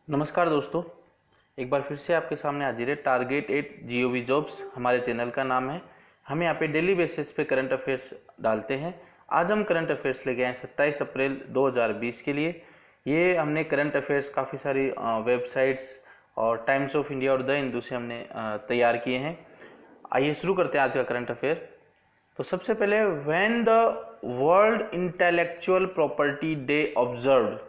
नमस्कार दोस्तों, एक बार फिर से आपके सामने हाजिर है टारगेट एट जीओवी जॉब्स हमारे चैनल का नाम है। हम यहाँ पे डेली बेसिस पे करंट अफेयर्स डालते हैं। आज हम करंट अफेयर्स लेके आए 27 अप्रैल 2020 के लिए। ये हमने करंट अफेयर्स काफ़ी सारी वेबसाइट्स और टाइम्स ऑफ इंडिया और द हिंदू से हमने तैयार किए हैं। आइए शुरू करते हैं आज का करंट अफेयर। तो सबसे पहले, when the world intellectual property day observed,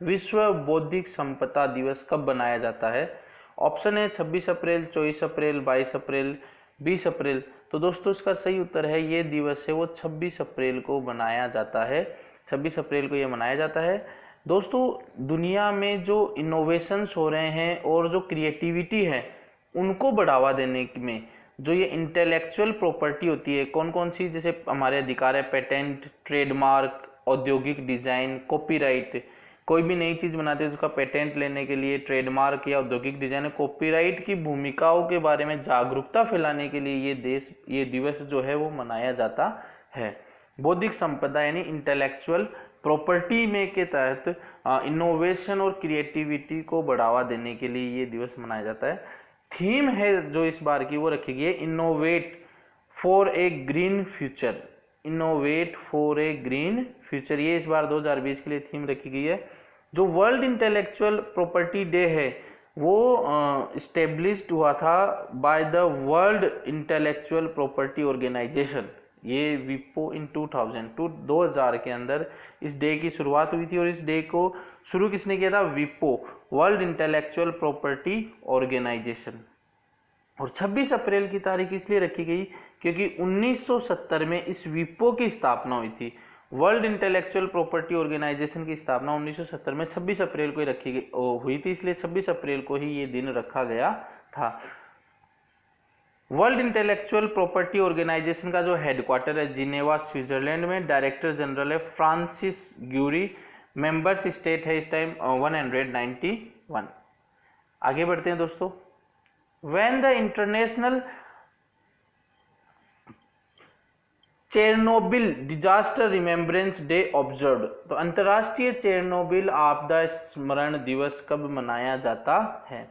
विश्व बौद्धिक संपदा दिवस कब मनाया जाता है? ऑप्शन है 26 अप्रैल, 24 अप्रैल, 22 अप्रैल, 20 अप्रैल। तो दोस्तों इसका सही उत्तर है ये दिवस है वो 26 अप्रैल को मनाया जाता है। 26 अप्रैल को ये मनाया जाता है। दोस्तों दुनिया में जो इनोवेशंस हो रहे हैं और जो क्रिएटिविटी है उनको बढ़ावा देने में जो ये इंटेलेक्चुअल प्रॉपर्टी होती है, कौन कौन सी, जैसे हमारे अधिकार है पेटेंट, ट्रेडमार्क, औद्योगिक डिजाइन, कॉपीराइट। कोई भी नई चीज बनाते हैं तो उसका पेटेंट लेने के लिए ट्रेडमार्क या औद्योगिक डिजाइन, कॉपीराइट की भूमिकाओं के बारे में जागरूकता फैलाने के लिए ये दिवस जो है वो मनाया जाता है। बौद्धिक संपदा यानी इंटेलेक्चुअल प्रॉपर्टी में के तहत इनोवेशन और क्रिएटिविटी को बढ़ावा देने के लिए ये दिवस मनाया जाता है। थीम है जो इस बार की वो रखी गई है, innovate for a green future. Innovate for a green future, ये इस बार 2020 के लिए थीम रखी गई है। जो वर्ल्ड इंटेलेक्चुअल प्रॉपर्टी डे है वो इस्टेब्लिश्ड हुआ था by the world intellectual property organisation. ये विपो इन 2000 के अंदर इस डे की शुरुआत हुई थी। और इस डे को शुरू किसने किया था? विपो, वर्ल्ड इंटेलेक्चुअल प्रॉपर्टी ऑर्गेनाइजेशन। और 26 अप्रैल की तारीख इसलिए रखी गई क्योंकि 1970 में इस विपो की स्थापना हुई थी। वर्ल्ड इंटेलेक्चुअल प्रॉपर्टी ऑर्गेनाइजेशन की स्थापना 1970 में 26 अप्रैल को ही हुई थी, इसलिए 26 अप्रैल को ही ये दिन रखा गया था। वर्ल्ड इंटेलेक्चुअल प्रॉपर्टी ऑर्गेनाइजेशन का जो हेडक्वार्टर है जिनेवा स्विट्जरलैंड में। डायरेक्टर जनरल है फ्रांसिस ग्यूरी। मेंबर्स स्टेट है इस टाइम 191। आगे बढ़ते हैं दोस्तों। When the international Chernobyl disaster remembrance day observed, तो अंतर्राष्ट्रीय चेरनोबिल आपदा स्मरण दिवस कब मनाया जाता है?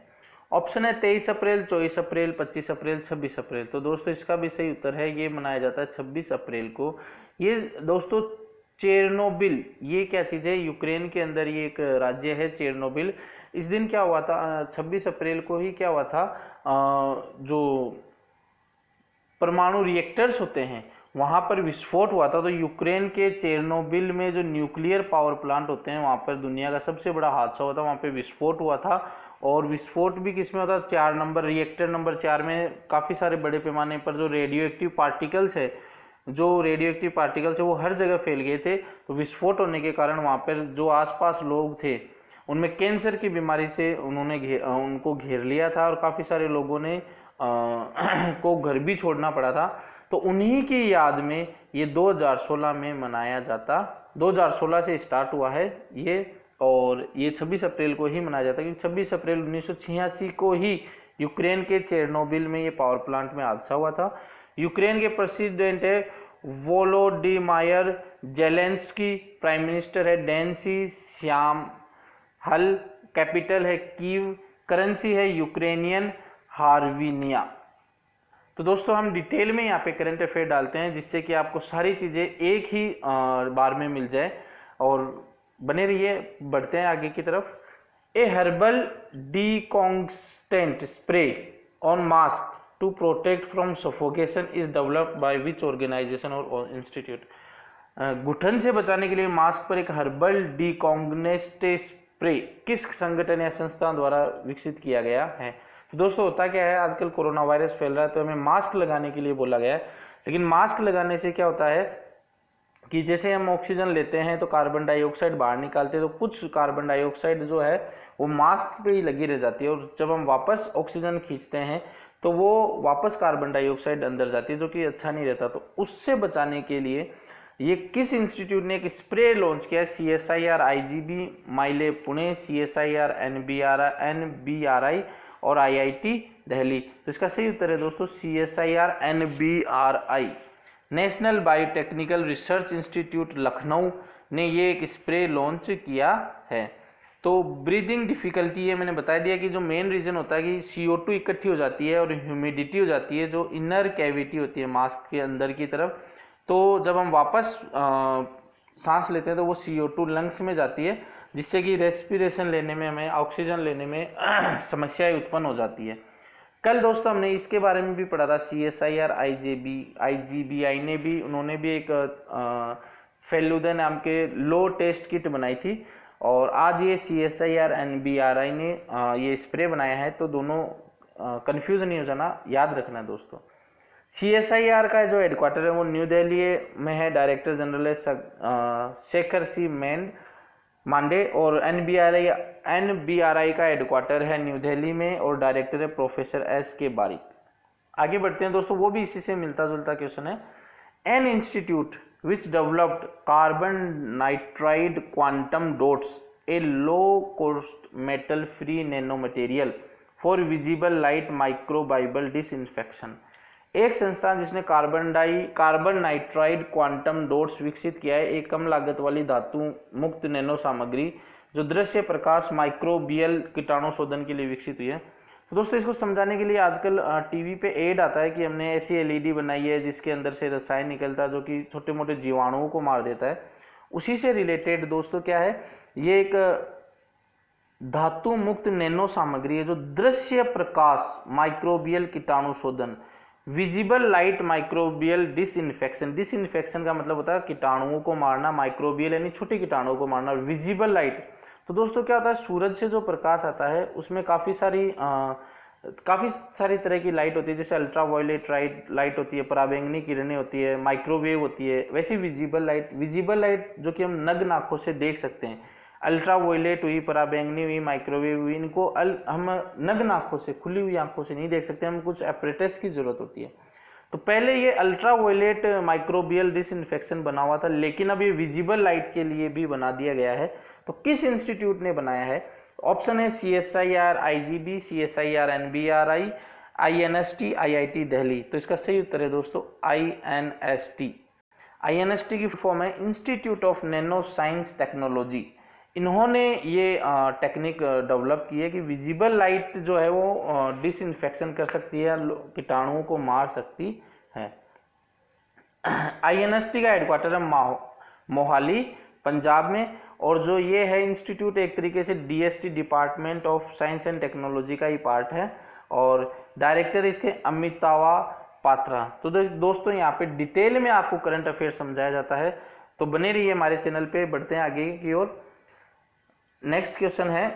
ऑप्शन है 23 अप्रैल, 24 अप्रैल, 25 अप्रैल, 26 अप्रैल। तो दोस्तों इसका भी सही उत्तर है ये मनाया जाता है 26 अप्रैल को। ये दोस्तों चेरनोबिल ये क्या चीज़ है? यूक्रेन के अंदर ये एक राज्य है चेरनोबिल। इस दिन क्या हुआ था? 26 अप्रैल को ही क्या हुआ था, जो परमाणु रिएक्टर्स होते हैं वहाँ पर विस्फोट हुआ था। तो यूक्रेन के चेरनोबिल में जो न्यूक्लियर पावर प्लांट होते हैं वहाँ पर दुनिया का सबसे बड़ा हादसा हुआ था, वहाँ पे विस्फोट हुआ था। और विस्फोट भी किस में होता? 4 नंबर रिएक्टर नंबर 4 में काफ़ी सारे बड़े पैमाने पर जो रेडियो एक्टिव पार्टिकल्स है वो हर जगह फैल गए थे। तो विस्फोट होने के कारण वहाँ पर जो आसपास लोग थे उनमें कैंसर की बीमारी से उनको घेर लिया था और काफ़ी सारे लोगों ने को घर भी छोड़ना पड़ा था। तो उन्हीं की याद में ये 2016 में मनाया जाता, 2016 से स्टार्ट हुआ है ये, और ये 26 अप्रैल को ही मनाया जाता है क्योंकि 26 अप्रैल 1986 को ही यूक्रेन के चेरनोबिल में ये पावर प्लांट में हादसा हुआ था। यूक्रेन के प्रेसिडेंट है वोलोडिमायर जेलेंस्की, प्राइम मिनिस्टर है डेंसी श्याम हल, कैपिटल है कीव, करेंसी है यूक्रेनियन हार्विनिया। तो दोस्तों हम डिटेल में यहाँ पे करंट अफेयर डालते हैं जिससे कि आपको सारी चीज़ें एक ही बार में मिल जाए, और बने रहिए। बढ़ते हैं आगे की तरफ। A herbal decontaminant spray on mask to protect from suffocation is developed by which organisation और इंस्टीट्यूट। घुटन से बचाने के लिए मास्क पर एक हर्बल डिकॉन्गनेस्ट स्प्रे किस संगठन या संस्थान द्वारा विकसित किया गया है? तो दोस्तों होता क्या है, आजकल कोरोना वायरस फैल रहा है तो हमें मास्क लगाने के लिए बोला गया है। लेकिन मास्क लगाने से क्या होता है कि जैसे हम ऑक्सीजन लेते हैं तो कार्बन डाइऑक्साइड बाहर निकालते हैं, तो कुछ कार्बन डाइऑक्साइड जो है वो मास्क पे ही लगी रह जाती है, और जब हम वापस ऑक्सीजन खींचते हैं तो वो वापस कार्बन डाइऑक्साइड अंदर जाती है, जो कि अच्छा नहीं रहता। तो उससे बचाने के लिए ये किस इंस्टीट्यूट ने एक स्प्रे लॉन्च किया है? CSIR IGB माइले Pune, CSIR NBRI और IIT दिल्ली। तो इसका सही उत्तर है दोस्तों CSIR NBRI, national biotechnical research institute Lucknow ने ये एक स्प्रे लॉन्च किया है। तो ब्रीदिंग डिफ़िकल्टी है, मैंने बता दिया कि जो मेन रीज़न होता है कि CO2 इकट्ठी हो जाती है और ह्यूमिडिटी हो जाती है जो इनर कैविटी होती है मास्क के अंदर की तरफ। तो जब हम वापस सांस लेते हैं तो वो CO2 लंग्स में जाती है, जिससे कि रेस्पिरेशन लेने में, हमें ऑक्सीजन लेने में समस्याएं उत्पन्न हो जाती है। कल दोस्तों हमने इसके बारे में भी पढ़ा था, CSIR IGBI ने भी, उन्होंने भी एक फेलुदा नाम के लो टेस्ट किट बनाई थी, और आज ये CSIR NBRI ने ये स्प्रे बनाया है। तो दोनों कंफ्यूज नहीं हो जाना, याद रखना दोस्तों। CSIR का जो हेडक्वार्टर है वो न्यू दिल्ली में है, डायरेक्टर जनरल है शेखर सी मांडे, और NBRI का हेडक्वार्टर है न्यू दिल्ली में और डायरेक्टर है प्रोफेसर SK बारिक। आगे बढ़ते हैं दोस्तों, वो भी इसी से मिलता जुलता क्वेश्चन है। An institute which developed carbon nitride quantum dots, a low-cost metal-free nanomaterial for visible light microbial disinfection। एक संस्थान जिसने कार्बन नाइट्राइड क्वांटम डॉट्स विकसित किया है, एक कम लागत वाली धातु मुक्त नैनो सामग्री जो दृश्य प्रकाश माइक्रोबियल कीटाणु शोधन के लिए विकसित हुई है। तो दोस्तों इसको समझाने के लिए आजकल टीवी पे एड आता है कि हमने ऐसी LED बनाई है जिसके अंदर से रसायन निकलता है जो कि छोटे मोटे जीवाणुओं को मार देता है। उसी से रिलेटेड दोस्तों क्या है, ये एक धातु मुक्त नैनो सामग्री है जो दृश्य प्रकाश माइक्रोबियल कीटाणु शोधन, विजिबल लाइट माइक्रोबियल डिसइंफेक्शन का मतलब होता है कीटाणुओं को मारना, माइक्रोबियल यानी छोटे कीटाणुओं को मारना, विजिबल लाइट। तो दोस्तों क्या होता है, सूरज से जो प्रकाश आता है उसमें काफ़ी सारी तरह की लाइट होती है, जैसे अल्ट्रावायलेट लाइट होती है, पराबैंगनी किरणें होती है, माइक्रोवेव होती है। वैसे विजिबल लाइट जो कि हम नग्न आंखों से देख सकते हैं, अल्ट्रावायलेट हुई, पराबैंगनी हुई, माइक्रोवेव हुई, इनको हम नग्न आंखों से, खुली हुई आंखों से नहीं देख सकते, हमें कुछ एपरेटस की जरूरत होती है। तो पहले ये अल्ट्रावायलेट माइक्रोबियल डिसइंफेक्शन बना हुआ था, लेकिन अब ये विजिबल लाइट के लिए भी बना दिया गया है। तो किस इंस्टीट्यूट ने बनाया है? ऑप्शन है CSIR IGB, CSIR NBRI, INST, IIT Delhi. तो इसका सही उत्तर है दोस्तों INST। INST की फॉर्म है institute of nano science technology. इन्होंने ये टेक्निक डेवलप की है कि विजिबल लाइट जो है वो डिसइंफेक्शन कर सकती है, कीटाणुओं को मार सकती है। INST का हेडक्वार्टर है मोहाली पंजाब में, और जो ये है इंस्टीट्यूट एक तरीके से DST department of science and technology का ही पार्ट है, और डायरेक्टर इसके अमितावा पात्रा। तो दोस्तों यहाँ पे डिटेल में आपको करंट अफेयर समझाया जाता है, तो बने रहिए हमारे चैनल पे। बढ़ते हैं आगे की ओर। नेक्स्ट क्वेश्चन है,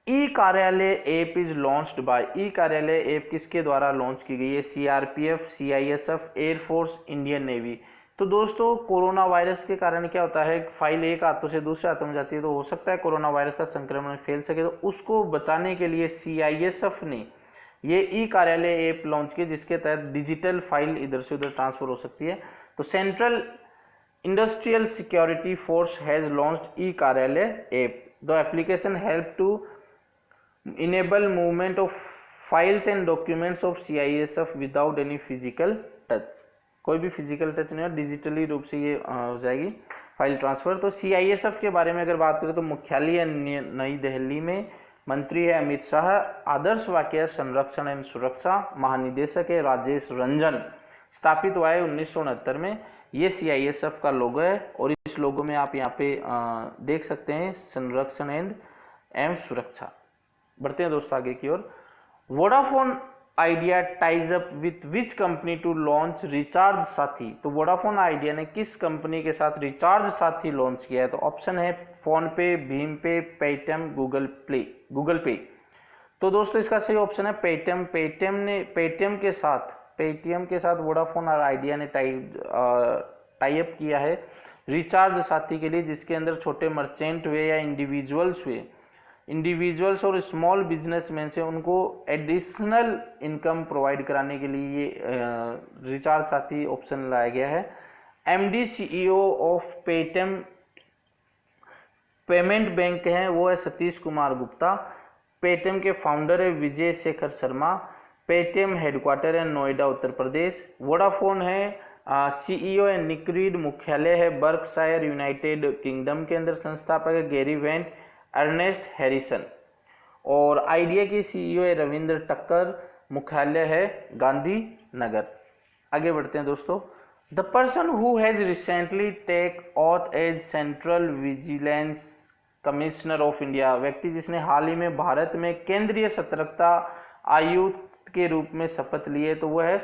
ई Karyalaya app is launched by. E Karyalaya app किसके द्वारा लॉन्च की गई है? CRPF, CISF, air force, Indian navy. तो दोस्तों कोरोना वायरस के कारण क्या होता है, फाइल एक हाथों से दूसरे हाथों में जाती है, तो हो सकता है कोरोना वायरस का संक्रमण फैल सके, तो उसको बचाने के लिए CISF ने ये ई कार्यालय ऐप लॉन्च की, जिसके तहत डिजिटल फाइल इधर से उधर ट्रांसफर हो सकती है। तो central industrial security force has launched e Karyalaya app. The application help to enable movement of files and documents of CISF without any physical touch। कोई भी फिजिकल टच नहीं है, डिजिटली रूप से ये हो जाएगी फाइल ट्रांसफर। तो CISF के बारे में अगर बात करें तो मुख्यालय है नई दिल्ली में, मंत्री है अमित शाह, आदर्श वाक्य संरक्षण एवं सुरक्षा, महानिदेशक है राजेश रंजन। स्थापित हुआ है 1969 में। ये CISF का लोगो है, और इस लोगो में आप यहाँ पे देख सकते हैं संरक्षण एवं सुरक्षा। बढ़ते हैं दोस्तों आगे की ओर। Vodafone Idea ties up with which company to launch recharge Saathi. तो वोडाफोन आइडिया ने किस कंपनी के साथ रिचार्ज साथी लॉन्च किया है? तो ऑप्शन है फोन पे, भीम पे, पेटीएम, गूगल पे। तो दोस्तों इसका सही ऑप्शन है पेटीएम। पेटीएम के साथ वोडाफोन और आइडिया ने टाई अप किया है रिचार्ज साथी के लिए, जिसके अंदर छोटे मर्चेंट हुए या इंडिविजुअल्स और स्मॉल बिजनेसमैन से उनको एडिशनल इनकम प्रोवाइड कराने के लिए ये रिचार्ज साथी ऑप्शन लाया गया है। MD CEO of Paytm payment bank हैं वो है सतीश कुमार गुप्ता। पेटीएम के फाउंडर है विजय शेखर शर्मा। पेटीएम हेडक्वार्टर है नोएडा उत्तर प्रदेश। वोडाफोन है CEO है निक रीड। मुख्यालय है बर्कशायर यूनाइटेड किंगडम के अंदर। संस्थापक है गैरी वेंट। Ernest Harrison. और आइडिया की सीईओ है रविंद्र टक्कर, मुख्यालय है गांधी नगर। आगे बढ़ते हैं दोस्तों। The person who has recently take oath as central vigilance commissioner of India, व्यक्ति जिसने हाल ही में भारत में केंद्रीय सतर्कता आयुक्त के रूप में शपथ लिए, तो वो है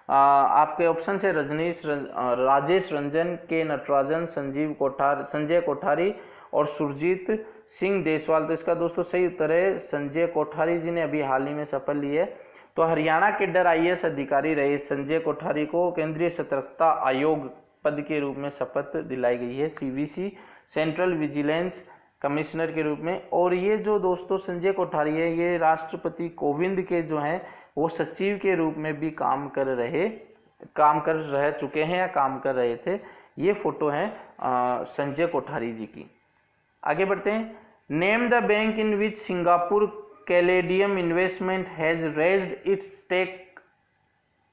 आपके ऑप्शन से राजेश रंजन, के नटराजन, संजय कोठारी और सुरजीत सिंह देसवाल। तो इसका दोस्तों सही उत्तर है संजय कोठारी जी ने अभी हाल ही में शपथ ली है। तो हरियाणा के कैडर आईएएस अधिकारी रहे संजय कोठारी को केंद्रीय सतर्कता आयोग पद के रूप में शपथ दिलाई गई है, सीवीसी सेंट्रल विजिलेंस कमिश्नर के रूप में। और ये जो दोस्तों संजय कोठारी है, ये राष्ट्रपति कोविंद के जो हैं वो सचिव के रूप में भी काम कर रह चुके हैं या काम कर रहे थे। ये फोटो है संजय कोठारी जी की। आगे बढ़ते हैं। Name the bank in which Singapore Caladium investment has raised its stake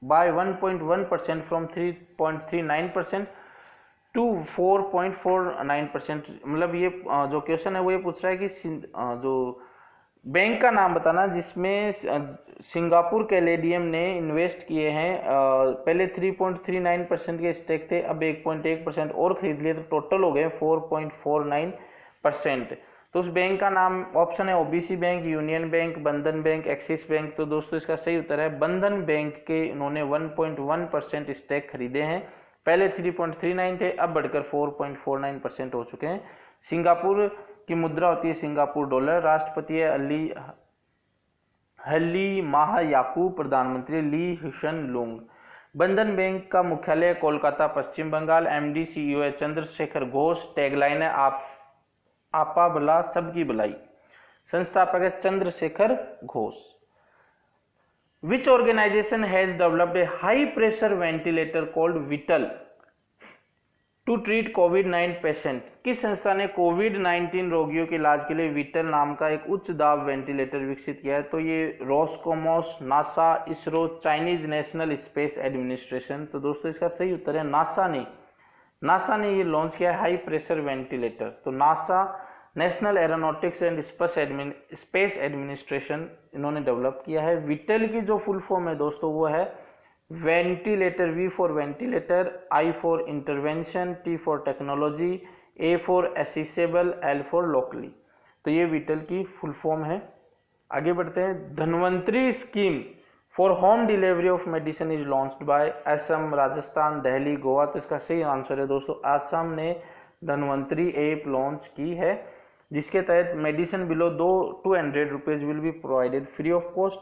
by 1.1% from 3.39% to 4.49%। मतलब ये जो क्वेश्चन है वो ये पूछ रहा है कि जो बैंक का नाम बताना जिसमें सिंगापुर कैलेडियम ने इन्वेस्ट किए हैं। पहले 3.39% के स्टेक थे, अब 1.1% और खरीद लिए, तो टोटल हो गए 4.49%। तो उस बैंक का नाम ऑप्शन है ओबीसी बैंक, यूनियन बैंक, बंधन बैंक, एक्सिस बैंक। तो दोस्तों इसका सही उत्तर है बंधन बैंक के इन्होंने 1.1% स्टेक खरीदे हैं। पहले 3.39 थे, अब बढ़कर 4.49% हो चुके हैं। सिंगापुर की मुद्रा होती है सिंगापुर डॉलर। राष्ट्रपति है हली माह याकूब, प्रधानमंत्री ली हिशन लुंग। बंधन बैंक का मुख्यालय कोलकाता, पश्चिम बंगाल। एमडी सीईओ है चंद्रशेखर घोष। टैगलाइन है आपा भला सबकी भलाई। संस्थापक है Chandrashekhar Ghosh. Which organisation has developed a high pressure ventilator called vital to treat कोविड-19 पेशेंट? किस संस्था ने कोविड-19 रोगियों के इलाज के लिए विटल नाम का एक उच्च दाब वेंटिलेटर विकसित किया है? तो ये Roscosmos, NASA, ISRO, Chinese national space administration. तो दोस्तों इसका सही उत्तर है नासा ने ये लॉन्च किया है हाई प्रेशर वेंटिलेटर। तो NASA, national aeronautics and space administration, इन्होंने डेवलप किया है। विटल की जो फुल फॉर्म है दोस्तों वो है ventilator, V for ventilator, I for intervention, T for technology, A for accessible, L for locally. तो ये विटल की फुल फॉर्म है। आगे बढ़ते हैं। Dhanvantari scheme for home delivery of medicine is launched by Assam, Rajasthan, Delhi, Goa. तो इसका सही आंसर है दोस्तों असम ने धन्वंतरी ऐप लॉन्च की है, जिसके तहत medicine below 200 rupees will be provided free of cost.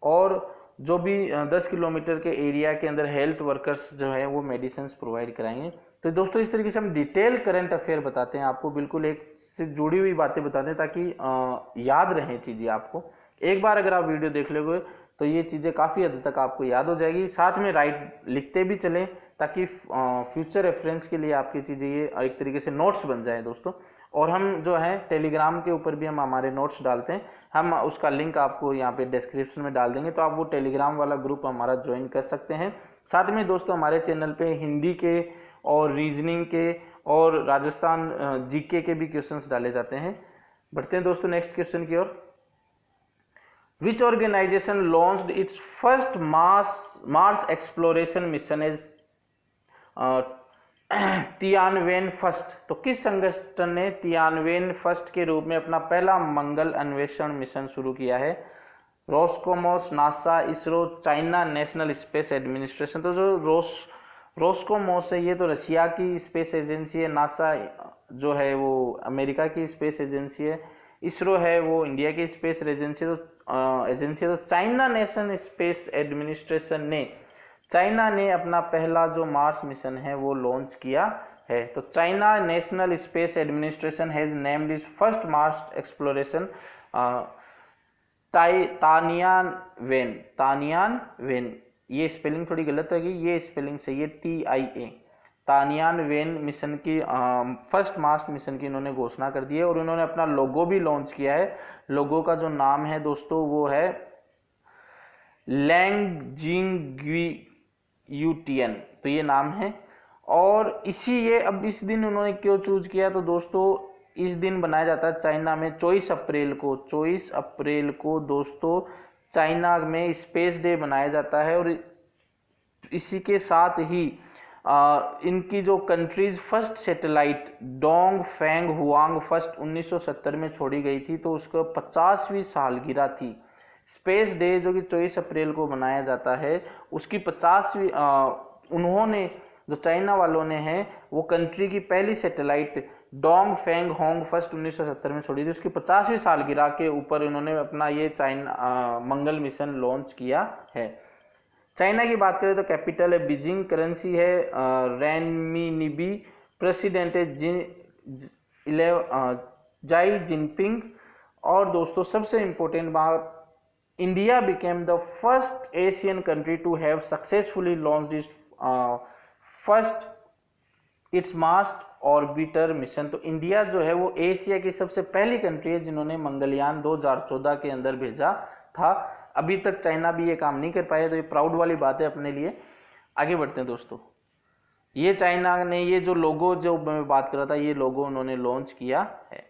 और जो भी 10 किलोमीटर के एरिया के अंदर हेल्थ वर्कर्स जो है वो मेडिसिन प्रोवाइड कराएंगे। तो दोस्तों इस तरीके से हम डिटेल करंट अफेयर बताते हैं आपको, बिल्कुल एक से जुड़ी हुई बातें बताते हैं ताकि याद रहें चीज़ें आपको। एक बार अगर आप वीडियो देख लोगे तो ये चीज़ें काफ़ी हद तक आपको याद हो जाएगी। साथ में राइट लिखते भी चलें ताकि फ्यूचर रेफरेंस के लिए आपकी चीज़ें ये एक तरीके से नोट्स बन जाएं दोस्तों। और हम जो है टेलीग्राम के ऊपर भी हम हमारे नोट्स डालते हैं, हम उसका लिंक आपको यहाँ पे डिस्क्रिप्शन में डाल देंगे, तो आप वो टेलीग्राम वाला ग्रुप हमारा ज्वाइन कर सकते हैं। साथ में दोस्तों हमारे चैनल पे हिंदी के और रीजनिंग के और राजस्थान जीके के भी क्वेश्चंस डाले जाते हैं। बढ़ते हैं दोस्तों नेक्स्ट क्वेश्चन की ओर। Which organization launched its first Mars exploration mission as Tianwen first? तो किस संगठन ने तियानवेन फर्स्ट के रूप में अपना पहला मंगल अन्वेषण मिशन शुरू किया है? Roscosmos, NASA, ISRO, China national space administration. तो जो रोस्कोमोस है ये तो रशिया की स्पेस एजेंसी है, नासा जो है वो अमेरिका की स्पेस एजेंसी है, इसरो है वो इंडिया की स्पेस एजेंसी तो चाइना नेशनल स्पेस एडमिनिस्ट्रेशन ने चाइना ने अपना पहला जो मार्स मिशन है वो लॉन्च किया है। तो China national space administration has named is first Mars exploration Tianwen. ये स्पेलिंग थोड़ी गलत है, ये स्पेलिंग सही है TIA। तानियानवेन मिशन की फर्स्ट मार्स मिशन की इन्होंने घोषणा कर दी है और इन्होंने अपना लोगो भी लॉन्च किया है। लोगो का जो नाम है दोस्तों वो है लैंगजिंग्यूटियन, तो ये नाम है। और अब इस दिन उन्होंने क्यों चूज किया? तो दोस्तों इस दिन बनाया जाता है चाइना में 24 अप्रैल को। 24 अप्रैल को दोस्तों चाइना में स्पेस डे मनाया जाता है। और इसी के साथ ही इनकी जो countries first satellite Dong Feng Huang first 1970 में छोड़ी गई थी, तो उसको 50वीं सालगिरह थी। स्पेस डे जो कि 24 अप्रैल को मनाया जाता है, उसकी 50वीं उन्होंने जो चाइना वालों ने है वो कंट्री की पहली satellite Dong Feng Hong first 1970 में छोड़ी थी, उसकी 50वीं सालगिरह के ऊपर इन्होंने अपना ये चाइना मंगल मिशन लॉन्च किया है। चाइना की बात करें तो कैपिटल है बीजिंग, करेंसी है रेनमिनिबी, प्रेसिडेंट है जाई जिनपिंग। और दोस्तों सबसे इंपॉर्टेंट बात, India became the first Asian country to have successfully launched its first its Mars orbiter mission. तो इंडिया जो है वो एशिया की सबसे पहली कंट्री है जिन्होंने मंगलयान 2014 के अंदर भेजा था। अभी तक चाइना भी ये काम नहीं कर पाया, तो ये प्राउड वाली बात है अपने लिए। आगे बढ़ते हैं दोस्तों, ये चाइना ने ये जो लोगो जो मैं बात कर रहा था, ये लोगो उन्होंने लॉन्च किया है।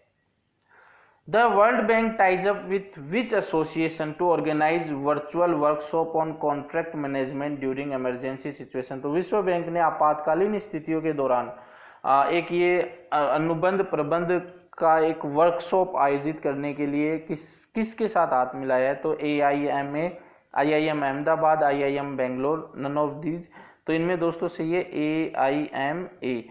The world bank ties up with which association to organise virtual workshop on contract management during emergency situation. तो विश्व बैंक ने आपातकालीन स्थितियों के दौरान एक ये अनुबंध प्रबंध का एक वर्कशॉप आयोजित करने के लिए किसके साथ हाथ मिलाया है, तो AIMA, IIM Ahmedabad, IIM Bangalore, none of these. तो इनमें दोस्तों सही है AIMA।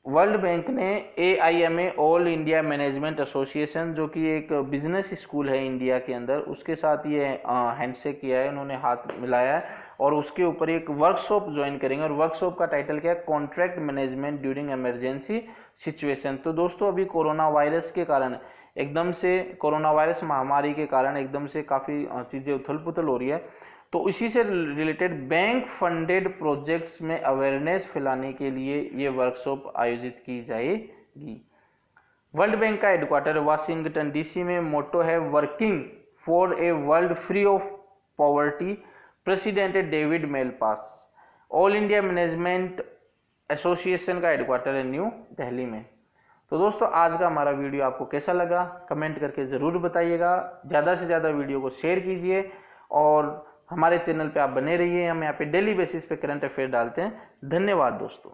वर्ल्ड बैंक ने AIMA all India management association जो कि एक बिजनेस स्कूल है इंडिया के अंदर, उसके साथ ये हैंडशेक किया है, उन्होंने हाथ मिलाया है और उसके ऊपर एक वर्कशॉप ज्वाइन करेंगे। और वर्कशॉप का टाइटल क्या है, contract management during emergency situation. तो दोस्तों अभी कोरोना वायरस के कारण एकदम से, कोरोना वायरस महामारी के कारण एकदम से काफ़ी चीज़ें उथल पुथल हो रही है, तो इसी से रिलेटेड बैंक फंडेड प्रोजेक्ट्स में अवेयरनेस फैलाने के लिए ये वर्कशॉप आयोजित की जाएगी। वर्ल्ड बैंक का हेडक्वार्टर वाशिंगटन DC में। मोटो है working for a world free of poverty, president David डेविड मेलपास। ऑल इंडिया मैनेजमेंट एसोसिएशन का हेडक्वार्टर है न्यू दिल्ली में। तो दोस्तों आज का हमारा वीडियो आपको कैसा लगा कमेंट करके ज़रूर बताइएगा। ज़्यादा से ज़्यादा वीडियो को शेयर कीजिए और हमारे चैनल पे आप बने रहिए। हम यहाँ पे डेली बेसिस पे करंट अफेयर डालते हैं। धन्यवाद दोस्तों।